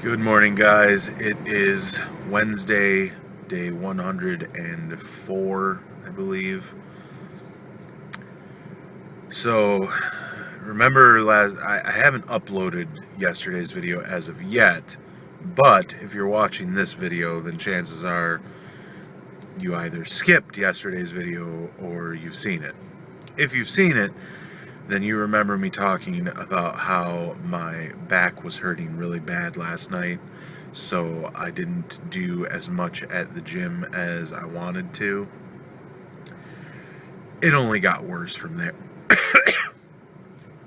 Good morning, guys. It is Wednesday, day 104, I believe. So, remember, I haven't uploaded yesterday's video as of yet, but if you're watching this video, then chances are you either skipped yesterday's video or you've seen it. If you've seen it, then you remember me talking about how my back was hurting really bad last night, so I didn't do as much at the gym as I wanted to. It only got worse from there.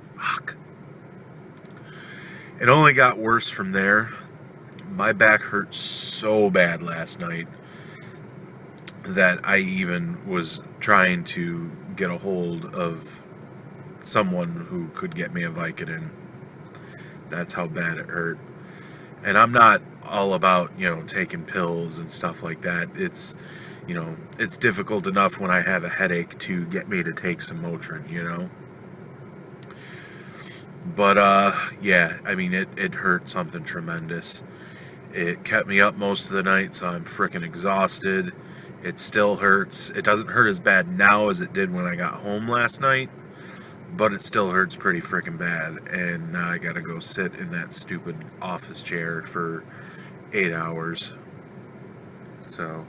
Fuck. It only got worse from there. My back hurt so bad last night that I even was trying to get a hold of someone who could get me a Vicodin. That's how bad it hurt. And I'm not all about, taking pills and stuff like that. It's difficult enough when I have a headache to get me to take some Motrin. But, yeah, I mean, it hurt something tremendous. It kept me up most of the night, so I'm freaking exhausted. It still hurts. It doesn't hurt as bad now as it did when I got home last night, but it still hurts pretty freaking bad. And now I gotta go sit in that stupid office chair for 8 hours. So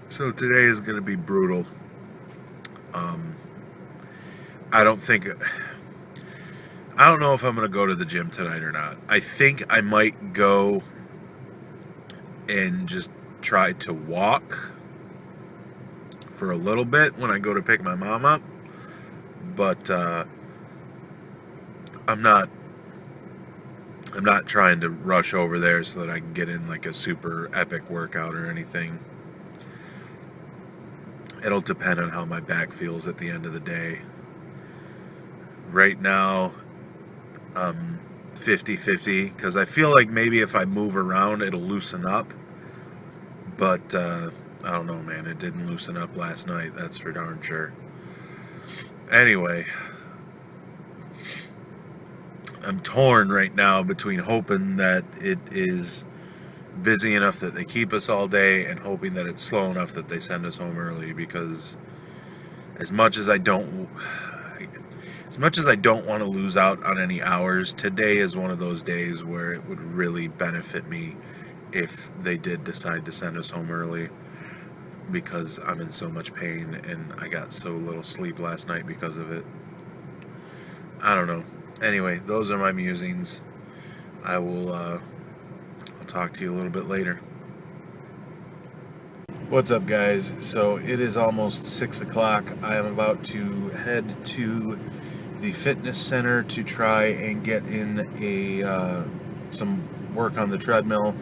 today is gonna be brutal. I don't know if I'm gonna go to the gym tonight or not. I think I might go and just try to walk for a little bit when I go to pick my mom up, but I'm not trying to rush over there so that I can get in like a super epic workout or anything. It'll depend on how my back feels at the end of the day. Right now, I'm 50-50 because I feel like maybe if I move around, it'll loosen up. But I don't know, man. It didn't loosen up last night, that's for darn sure. Anyway, I'm torn right now between hoping that it is busy enough that they keep us all day and hoping that it's slow enough that they send us home early, because as much as I don't want to lose out on any hours, today is one of those days where it would really benefit me if they did decide to send us home early, because I'm in so much pain and I got so little sleep last night because of it. I don't know. Anyway, those are my musings. I'll talk to you a little bit later. What's up, guys? So it is almost 6 o'clock. I am about to head to the fitness center to try and get in some work on the treadmill.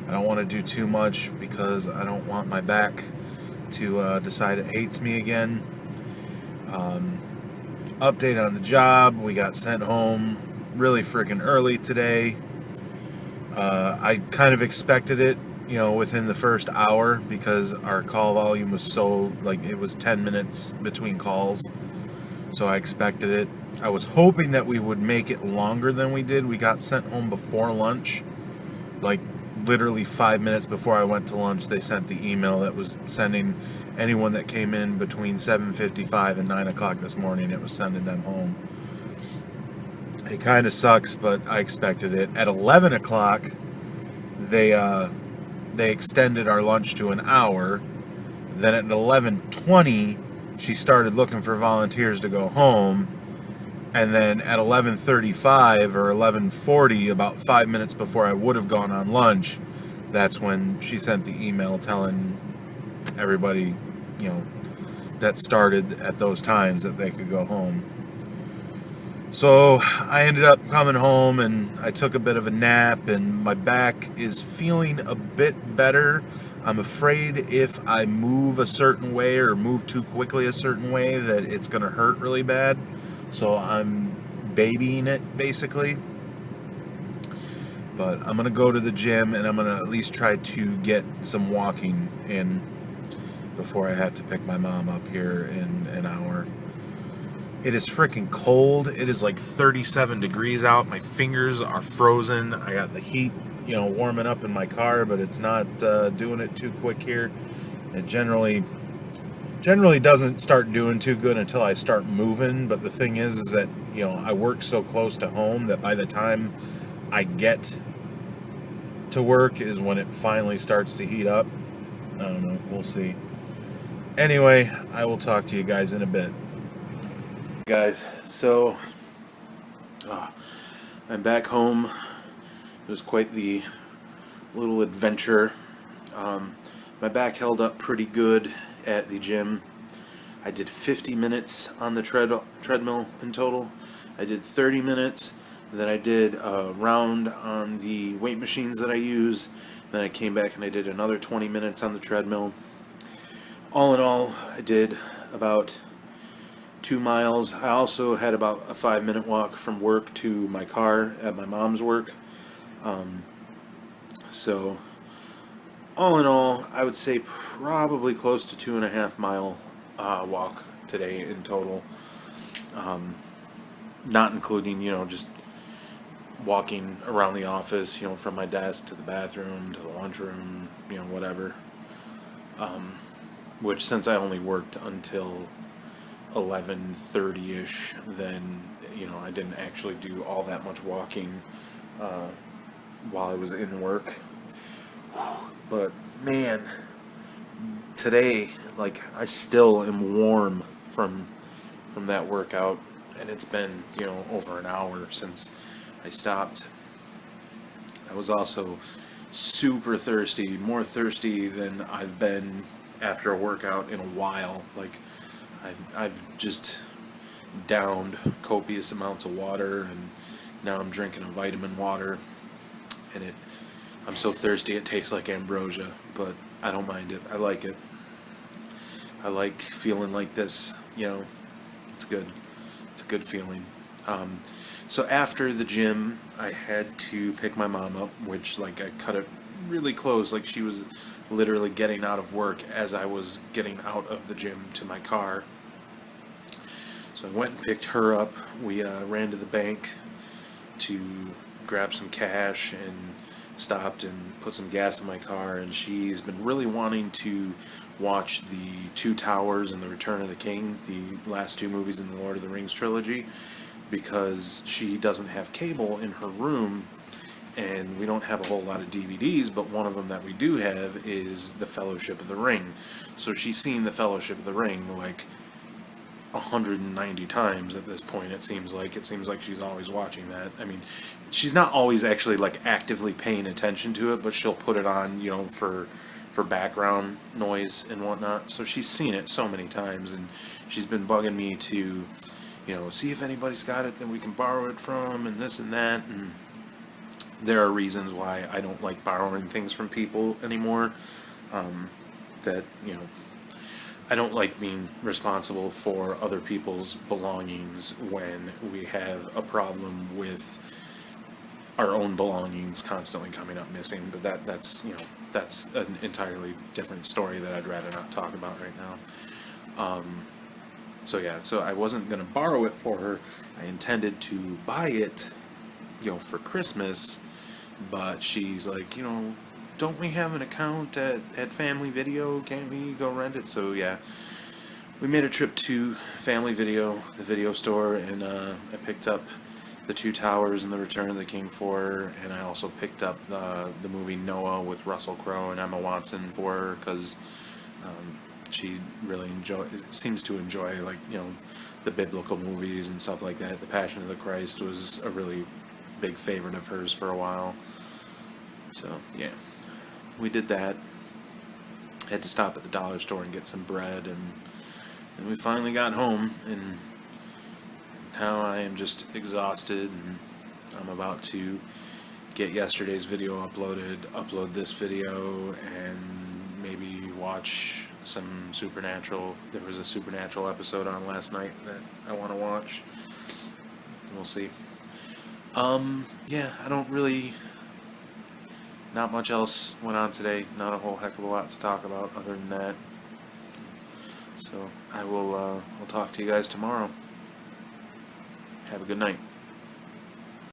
I don't want to do too much because I don't want my back to decide it hates me again. Update on the job: we got sent home really freaking early today. I kind of expected it, within the first hour, because our call volume was so, it was 10 minutes between calls. So I expected it. I was hoping that we would make it longer than we did. We got sent home before lunch. Literally 5 minutes before I went to lunch, they sent the email that was sending anyone that came in between 7:55 and 9 o'clock this morning, it was sending them home. It kind of sucks, but I expected it. At 11 o'clock, they extended our lunch to an hour. Then at 11:20, she started looking for volunteers to go home. And then at 11:35 or 11:40, about 5 minutes before I would have gone on lunch, that's when she sent the email telling everybody, that started at those times, that they could go home. So I ended up coming home and I took a bit of a nap, and my back is feeling a bit better. I'm afraid if I move a certain way or move too quickly a certain way that it's going to hurt really bad. So I'm babying it, basically. But I'm going to go to the gym and I'm going to at least try to get some walking in before I have to pick my mom up here in an hour. It is freaking cold. It is like 37 degrees out. My fingers are frozen. I got the heat, warming up in my car, but it's not doing it too quick here. It generally doesn't start doing too good until I start moving. But the thing is that I work so close to home that by the time I get to work is when it finally starts to heat up. I don't know. We'll see. Anyway, I will talk to you guys in a bit. Guys, so I'm back home. It was quite the little adventure. My back held up pretty good at the gym. I did 50 minutes on the treadmill in total. I did 30 minutes. Then I did a round on the weight machines that I use. Then I came back and I did another 20 minutes on the treadmill. All in all, I did about 2 miles. I also had about a 5-minute walk from work to my car at my mom's work. So, all in all, I would say probably close to 2.5 mile walk today in total. Not including, just walking around the office, from my desk to the bathroom to the lunchroom, whatever. Which, since I only worked until 11:30ish, then I didn't actually do all that much walking while I was in work. But man, today, like, I still am warm from that workout, and it's been over an hour since I stopped. I was also super thirsty, more thirsty than I've been after a workout in a while. Like, I've just downed copious amounts of water, and now I'm drinking a vitamin water, and I'm so thirsty it tastes like ambrosia, but I don't mind it. I like it. I like feeling like this, it's good. It's a good feeling. So after the gym, I had to pick my mom up, which, like, I cut it really close, like she was literally getting out of work as I was getting out of the gym to my car. So I went and picked her up. We ran to the bank to grab some cash and stopped and put some gas in my car. And she's been really wanting to watch the Two Towers and the Return of the King, the last two movies in the Lord of the Rings trilogy, because she doesn't have cable in her room, and we don't have a whole lot of DVDs, but one of them that we do have is The Fellowship of the Ring. So she's seen The Fellowship of the Ring like 190 times at this point. It seems like she's always watching that. I mean, she's not always actually like actively paying attention to it, but she'll put it on, for background noise and whatnot. So she's seen it so many times, and she's been bugging me to see if anybody's got it that we can borrow it from, and this and that. And there are reasons why I don't like borrowing things from people anymore. That I don't like being responsible for other people's belongings when we have a problem with our own belongings constantly coming up missing. But that's an entirely different story that I'd rather not talk about right now. So I wasn't going to borrow it for her. I intended to buy it, for Christmas, but she's like, don't we have an account at Family Video? Can't we go rent it? So yeah, we made a trip to Family Video, the video store, and I picked up the Two Towers and the Return of the King for her, and I also picked up the movie Noah with Russell Crowe and Emma Watson for her, because she really seems to enjoy, like, the biblical movies and stuff like that. The Passion of the Christ was a really big favorite of hers for a while. So yeah, we did that. Had to stop at the dollar store and get some bread, and we finally got home, and now I am just exhausted, and I'm about to get yesterday's video upload this video, and maybe watch some Supernatural. There was a Supernatural episode on last night that I want to watch. We'll see. Yeah, I don't really... Not much else went on today. Not a whole heck of a lot to talk about other than that. So I will I'll talk to you guys tomorrow. Have a good night.